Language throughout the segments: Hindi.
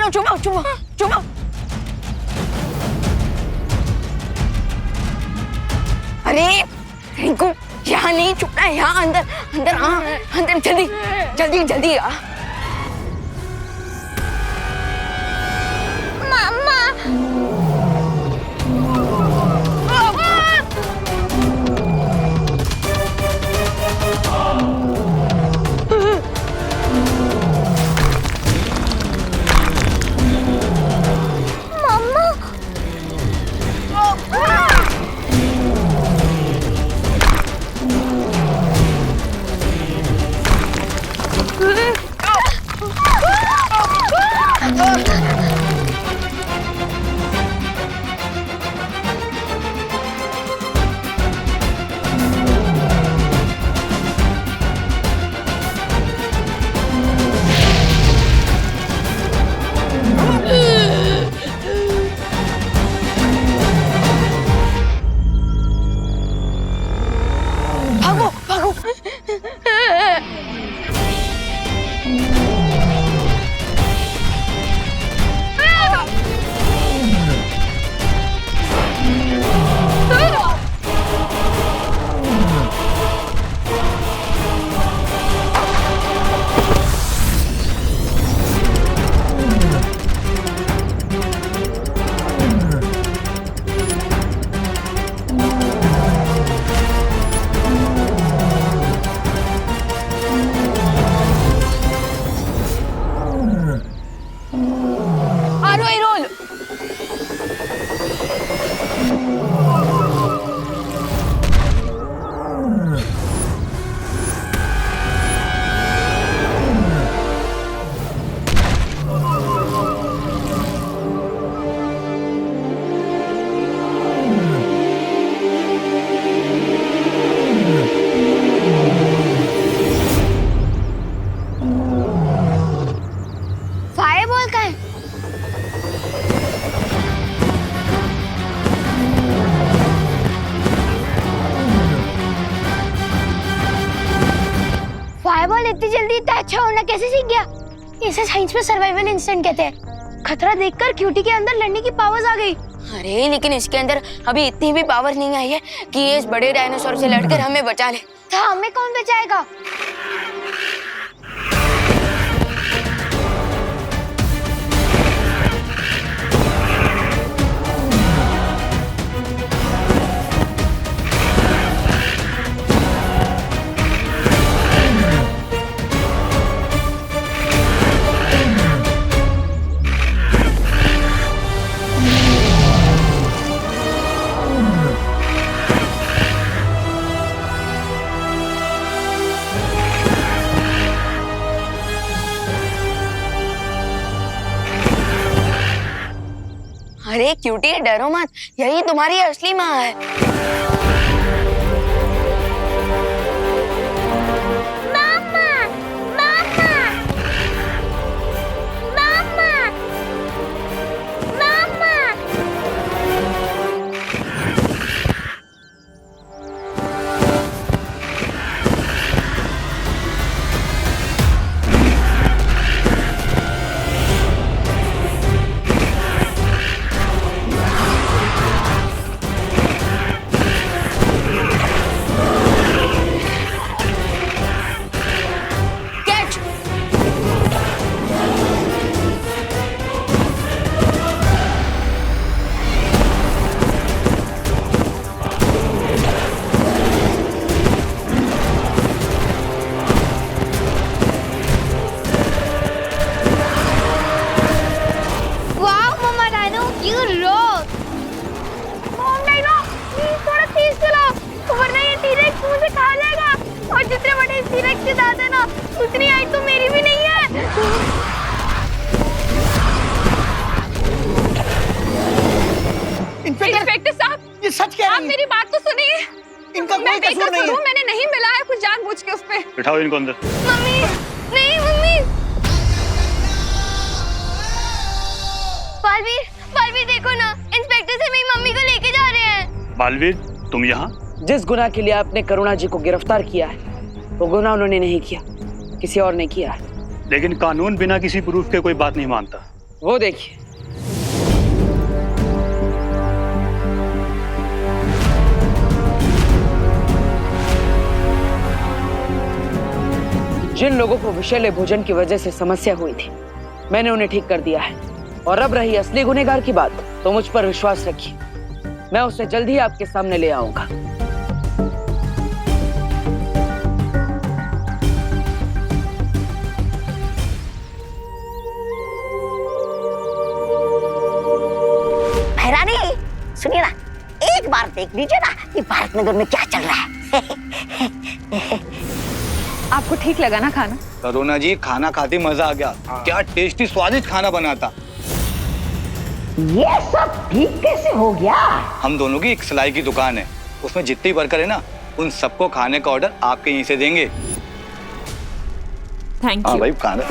चलो चुपो चुपो चुपो। अरे रिंकू यहाँ नहीं छुपना है, यहाँ अंदर अंदर आ, अंदर जल्दी जल्दी जल्दी आ। मम्मा भागो भागो। फायरबॉल का है। फायरबॉल इतनी जल्दी इतना अच्छा होना कैसे सीख गया? इसे साइंस में सर्वाइवल इंस्टिंक्ट कहते हैं। खतरा देखकर क्यूटी के अंदर लड़ने की पावर्स आ गई। अरे लेकिन इसके अंदर अभी इतनी भी पावर नहीं आई है कि ये इस बड़े डायनासोर से लड़कर हमें बचा ले। तो हमें कौन बचाएगा? अरे क्यूटी डरो मत, यही तुम्हारी असली माँ है। मामा, मामा, मामा, मामा। उतनी आई तो मेरी भी नहीं है। इंस्पेक्टर साहब, ये सच कह रही आप है। मेरी बात तो सुनिए। इनका कोई कसूर नहीं है। मैंने नहीं मिला है कुछ जानबूझ के उस पे। बिठाओ इनको अंदर। मम्मी नहीं, मम्मी। बालवीर, बालवीर देखो ना, इंस्पेक्टर से मेरी मम्मी को लेके जा रहे हैं। बालवीर, तुम यहाँ? जिस गुनाह के लिए आपने करुणा जी को गिरफ्तार किया है वो गुनाह उन्होंने नहीं किया, किसी और ने किया है। लेकिन कानून बिना किसी प्रूफ के कोई बात नहीं मानता। वो देखिए। जिन लोगों को विषैले भोजन की वजह से समस्या हुई थी, मैंने उन्हें ठीक कर दिया है। और अब रही असली गुनहगार की बात, तो मुझ पर विश्वास रखिए, मैं उसे जल्द ही आपके सामने ले आऊंगा। भैरानी, सुनिए ना, एक बार देख लीजिए ना कि भारत नगर में क्या चल रहा है। आपको ठीक लगा ना खाना? करुणा जी, खाना खाते मजा आ गया। क्या टेस्टी स्वादिष्ट खाना बना था। ये सब ठीक कैसे हो गया? हम दोनों की एक सिलाई की दुकान है, उसमें जितनी वर्कर है ना, उन सबको खाने का ऑर्डर आपके यहीं से देंगे। थैंक हाँ यू। भाई, खाना।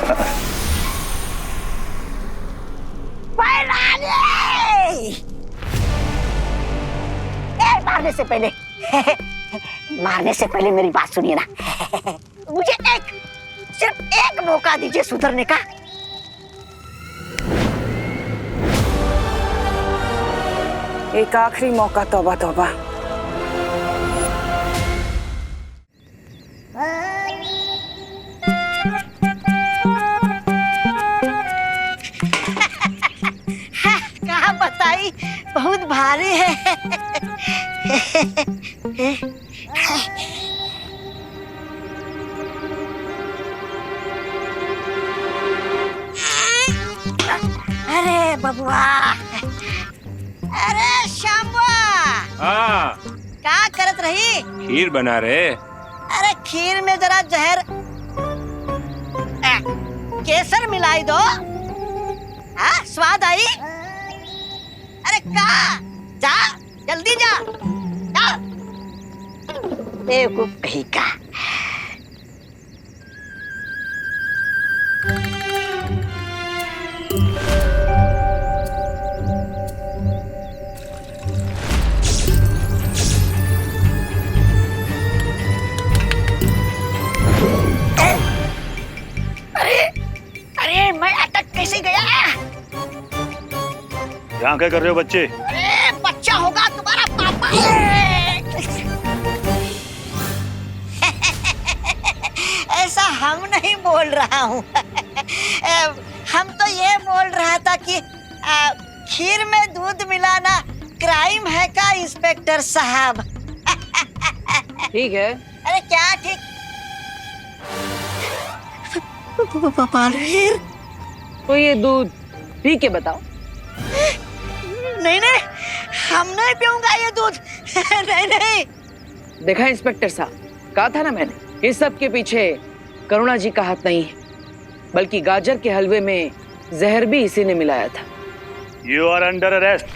मारने से पहले मेरी बात सुनिए ना। मुझे सिर्फ एक मौका दीजिए सुधरने का। एक आखिरी मौका, तौबा तौबा। कहाँ बताई, बहुत भारी है। अरे बबुआ, अरे श्यामुआ, हाँ, क्या करत रही? खीर बना रहे। अरे खीर में जरा जहर केसर मिलाई दो। हाँ, स्वाद आई। अरे का जा, जल्दी जा, जा। बेवकूफ कहीं का। अरे मैं अटक कैसे गया? यहाँ क्या कर रहे हो बच्चे? अरे बच्चा होगा तुम्हारा पापा। ऐसा हम नहीं बोल रहा हूँ। हम तो ये बोल रहा था कि खीर में दूध मिलाना क्राइम है का इंस्पेक्टर साहब? ठीक है। अरे क्या ठीक? बालवीर, तो ये दूध पी के बताओ। नहीं नहीं, हम नहीं पीऊंगा ये दूध। नहीं नहीं। देखा इंस्पेक्टर साहब, कहा था ना मैंने, इस सब के पीछे करुणा जी का हाथ नहीं है, बल्कि गाजर के हलवे में जहर भी इसी ने मिलाया था। You are under arrest.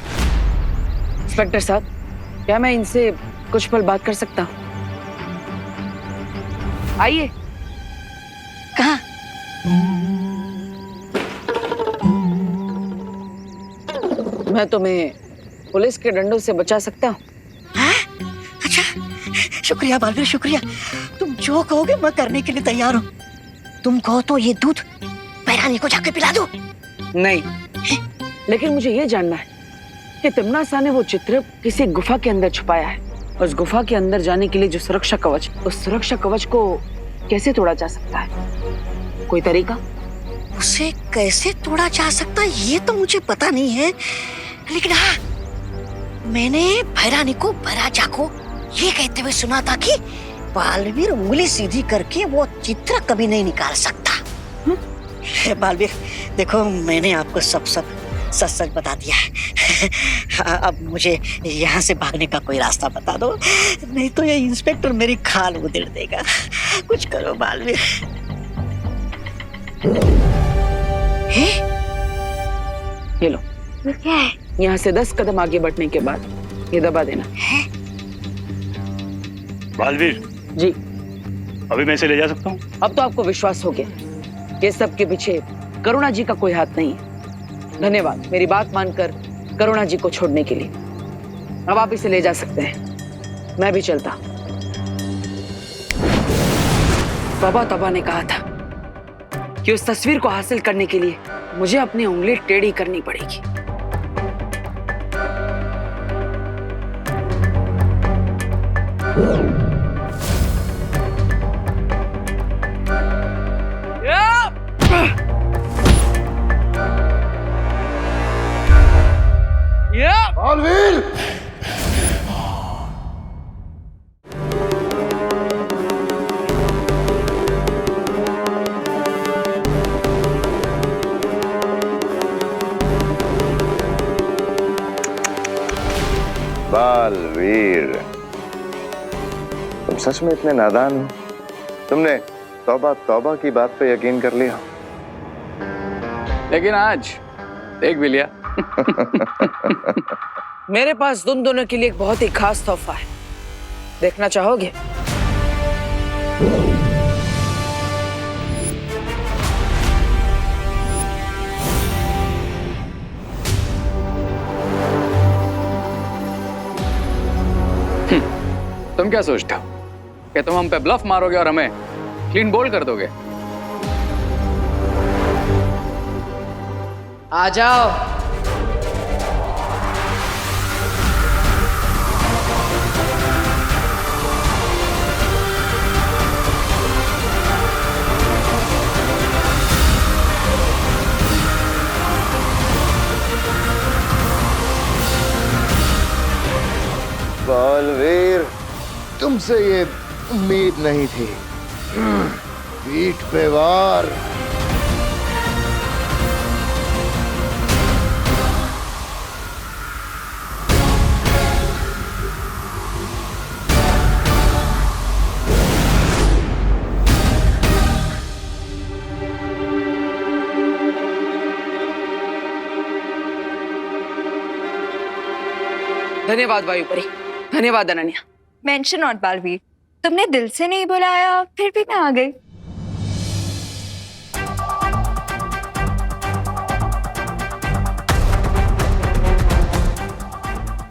Inspector साहब, क्या मैं इनसे कुछ पल बात कर सकता हूँ? आइए। कहाँ? मैं तुम्हें पुलिस के डंडों से बचा सकता हूँ। अच्छा, शुक्रिया बालवीर, शुक्रिया। तुम जो कहोगे मैं करने के लिए तैयार हूँ। तुम कहो तो ये दूध भैरानी को जाके पिला दूं? नहीं, लेकिन मुझे ये जानना है कि तिम्ना सा ने वो चित्र किसी गुफा के अंदर छुपाया है। उस गुफा के अंदर जाने के लिए जो सुरक्षा कवच, उस सुरक्षा कवच को कैसे तोड़ा जा सकता है? कोई तरीका? उसे कैसे तोड़ा जा सकता है ये तो मुझे पता नहीं है, लेकिन हाँ, मैंने भैरानी को भैराजा को ये कहते हुए सुना था कि बालवीर उंगली सीधी करके वो चित्र कभी नहीं निकाल सकता। बालवीर देखो, मैंने आपको सब सच सच बता दिया है। अब मुझे यहाँ से भागने का कोई रास्ता बता दो, नहीं तो ये इंस्पेक्टर मेरी खाल उधेड़ देगा। कुछ करो बालवीर। ये लो, क्या है? यहाँ से 10 कदम आगे बढ़ने के बाद ये दबा देना। बालवीर जी। अभी मैं इसे ले जा सकता हूँ? अब तो आपको विश्वास हो गया कि सब के पीछे करुणा जी का कोई हाथ नहीं है। धन्यवाद मेरी बात मानकर करुणा जी को छोड़ने के लिए। अब आप इसे ले जा सकते हैं, मैं भी चलता। बाबा तबा ने कहा था कि उस तस्वीर को हासिल करने के लिए मुझे अपनी उंगली टेढ़ी करनी पड़ेगी। बालवीर! बालवीर, तुम सच में इतने नादान हो? तुमने तौबा तौबा की बात पे यकीन कर लिया। लेकिन आज देख भी लिया। मेरे पास तुम दोनों के लिए एक बहुत ही खास तोहफा है, देखना चाहोगे? तुम क्या सोचते हो कि तुम हम पे ब्लफ मारोगे और हमें क्लीन बोल्ड कर दोगे? आ जाओ। बालवीर, तुमसे ये उम्मीद नहीं थी। पीठ पे वार। धन्यवाद वायुपरी, धन्यवाद अनन्या। मेंशन नॉट बालवीर, तुमने दिल से नहीं बुलाया फिर भी मैं आ गई।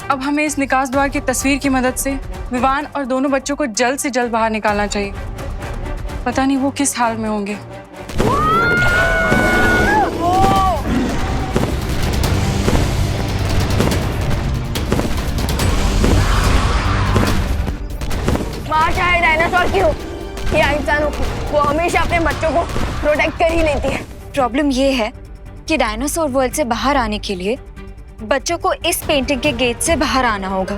अब हमें इस निकास द्वार की तस्वीर की मदद से विवान और दोनों बच्चों को जल्द से जल्द बाहर निकालना चाहिए। पता नहीं वो किस हाल में होंगे। माँ चाहे डायनासोर की हो या इंसानों की, वो हमेशा अपने बच्चों को प्रोटेक्ट कर ही लेती है। प्रॉब्लम ये है कि डायनासोर वर्ल्ड से बाहर आने के लिए बच्चों को इस पेंटिंग के गेट से बाहर आना होगा।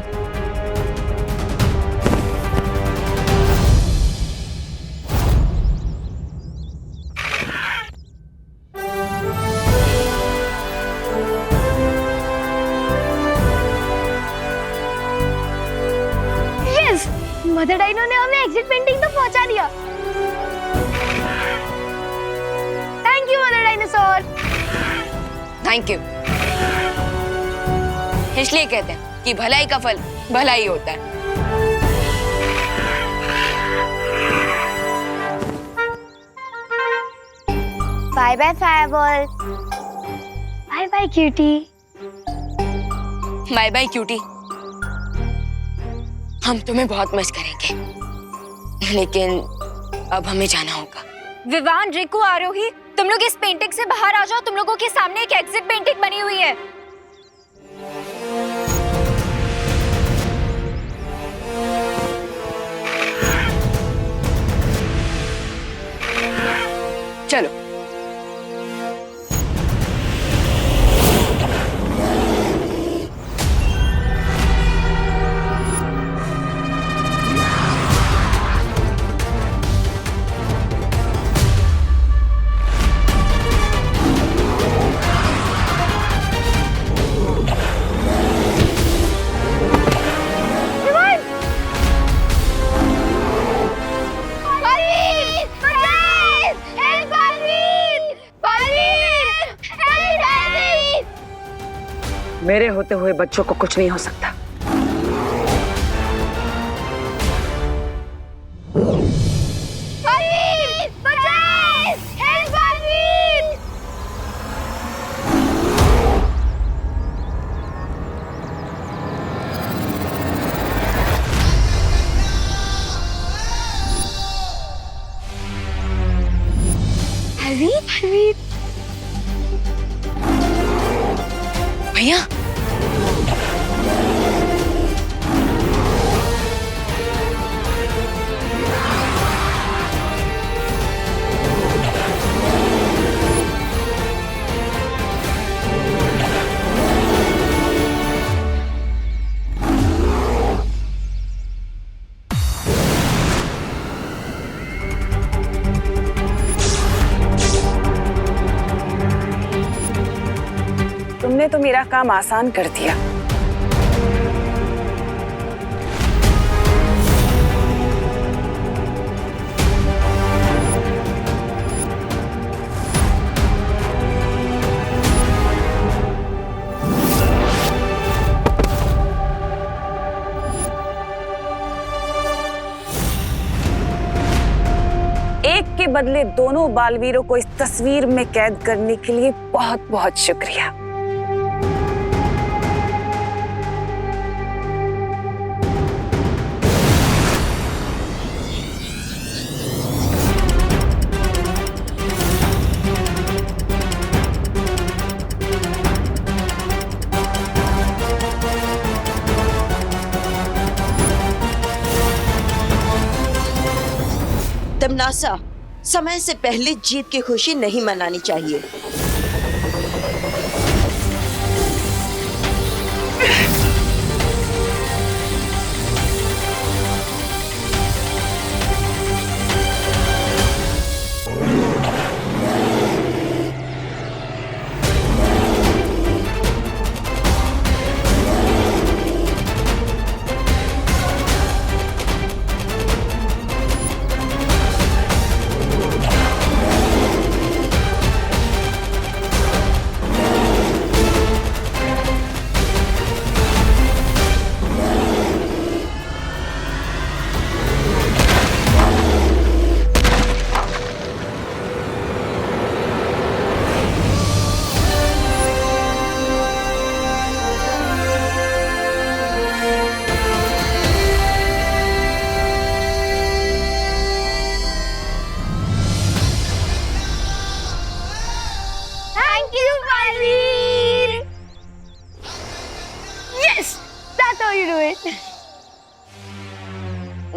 यस, मदर डाइनो ने हमें एग्जिट पेंटिंग तक पहुंचा दिया। Thank you mother dinosaur. Thank you. इसलिए कहते हैं कि भलाई का फल भलाई होता है। Bye bye fireball. Bye bye cutie. Bye bye cutie. हम तुम्हें बहुत मिस करेंगे, लेकिन अब हमें जाना होगा। विवान, रिकू, आरोही, तुम लोग इस पेंटिंग से बाहर आ जाओ। तुम लोगों के सामने एक एग्जिट पेंटिंग बनी हुई है। चलो। मेरे होते हुए बच्चों को कुछ नहीं हो सकता। भैया तुमने तो मेरा काम आसान कर दिया। एक के बदले दोनों बालवीरों को इस तस्वीर में कैद करने के लिए बहुत बहुत शुक्रिया। तमनासा, समय से पहले जीत की खुशी नहीं मनानी चाहिए।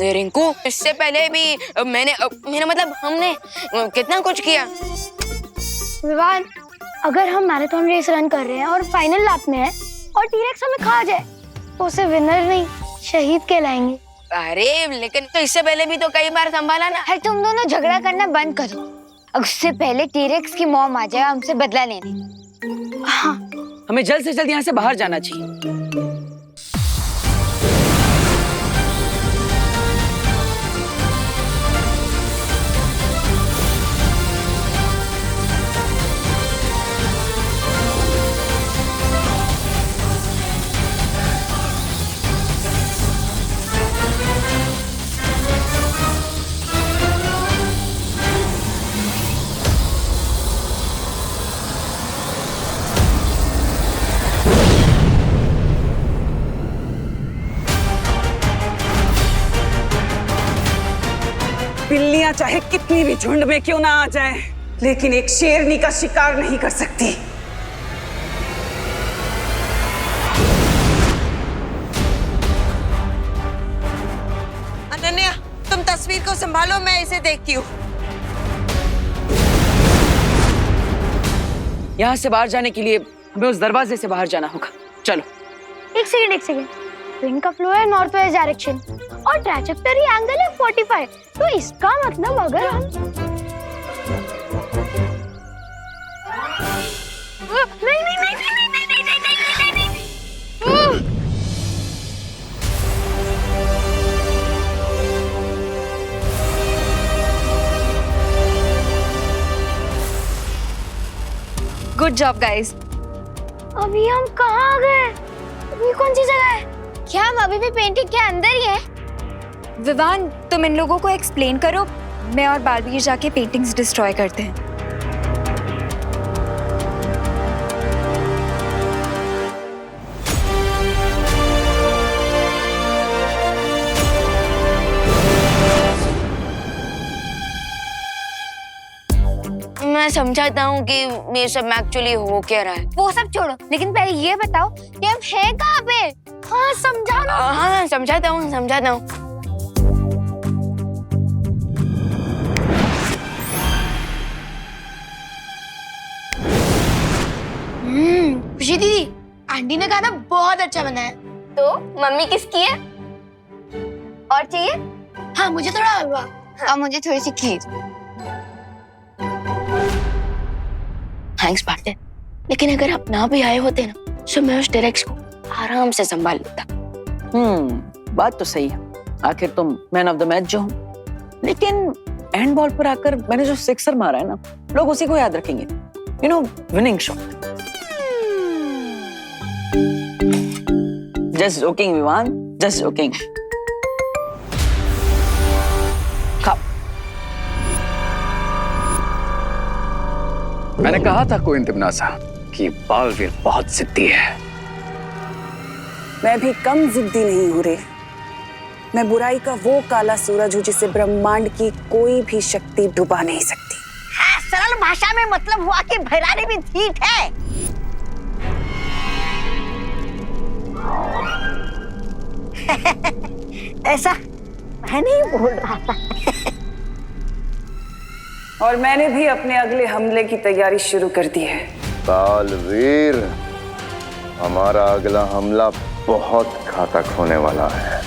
रिंकू, इससे पहले भी मैंने मतलब हमने कितना कुछ किया। विवान, अगर हम मैराथन रेस रन कर रहे हैं और फाइनल लैप में है और टीरेक्स हमें खा जाए तो उसे विनर नहीं शहीद कहलाएंगे। अरे लेकिन तो इससे पहले भी तो कई बार संभाला ना। है, तुम दोनों झगड़ा करना बंद करो। अब उससे पहले टीरेक्स की मॉम आ जाए हमसे बदला लेने। हाँ, हमें जल्द से जल्द यहाँ से बाहर जाना चाहिए। बिल्लियां चाहे कितनी भी झुंड में क्यों ना आ जाएं, लेकिन एक शेरनी का शिकार नहीं कर सकती। अनन्या, तुम तस्वीर को संभालो, मैं इसे देखती हूँ। यहाँ से बाहर जाने के लिए हमें उस दरवाजे से बाहर जाना होगा। चलो। एक सेकंड। विंड का फ्लो है नॉर्थ वेस्ट डायरेक्शन और ट्रैजेक्टरी एंगल है 45। तो इसका मतलब अगर हम नहीं। Good job guys. अभी हम कहाँ आ गए? ये कौन सी जगह है? क्या हम अभी भी पेंटिंग के अंदर ही हैं? विवान, तुम इन लोगों को एक्सप्लेन करो, मैं और बालवीर जाके पेंटिंग्स डिस्ट्रॉय करते हैं। मैं समझाता हूँ कि ये सब एक्चुअली हो क्या रहा है। वो सब छोड़ो, लेकिन पहले ये बताओ कि हम हैं कहाँ पे? हाँ समझाना। हाँ समझाता हूँ समझाता हूँ। खुशी दीदी, आंटी ने खाना बहुत अच्छा बना है। तो मम्मी किसकी है? और चाहिए? हाँ मुझे थोड़ा हलवा। और मुझे थोड़ी सी खीर। थैंक्स पार्टनर, लेकिन अगर आप ना भी आए होते ना तो मैं उस टेरेक्स को आराम से संभाल लेता। बात तो सही है, आखिर तुम मैन ऑफ द मैच जो हो। लेकिन एंड बॉल पर आकर मैंने जो सिक्सर मारा है ना, लोग उसी को याद रखेंगे। You know, winning shot. Just joking Vivaan, just joking. खाओ। मैंने कहा था क्वीन तिमनासा कि बालवीर बहुत जिद्दी है। मैं भी कम जिद्दी नहीं हूँ रे। मैं बुराई का वो काला सूरज हूँ जिसे ब्रह्मांड की कोई भी शक्ति डुबा नहीं सकती। हाँ, सरल भाषा में मतलब हुआ कि भैरानी भी ठीक है। ऐसा मैं नहीं बोल रहा था। और मैंने भी अपने अगले हमले की तैयारी शुरू कर दी है। बालवीर, हमारा अगला हमला बहुत घातक होने वाला है।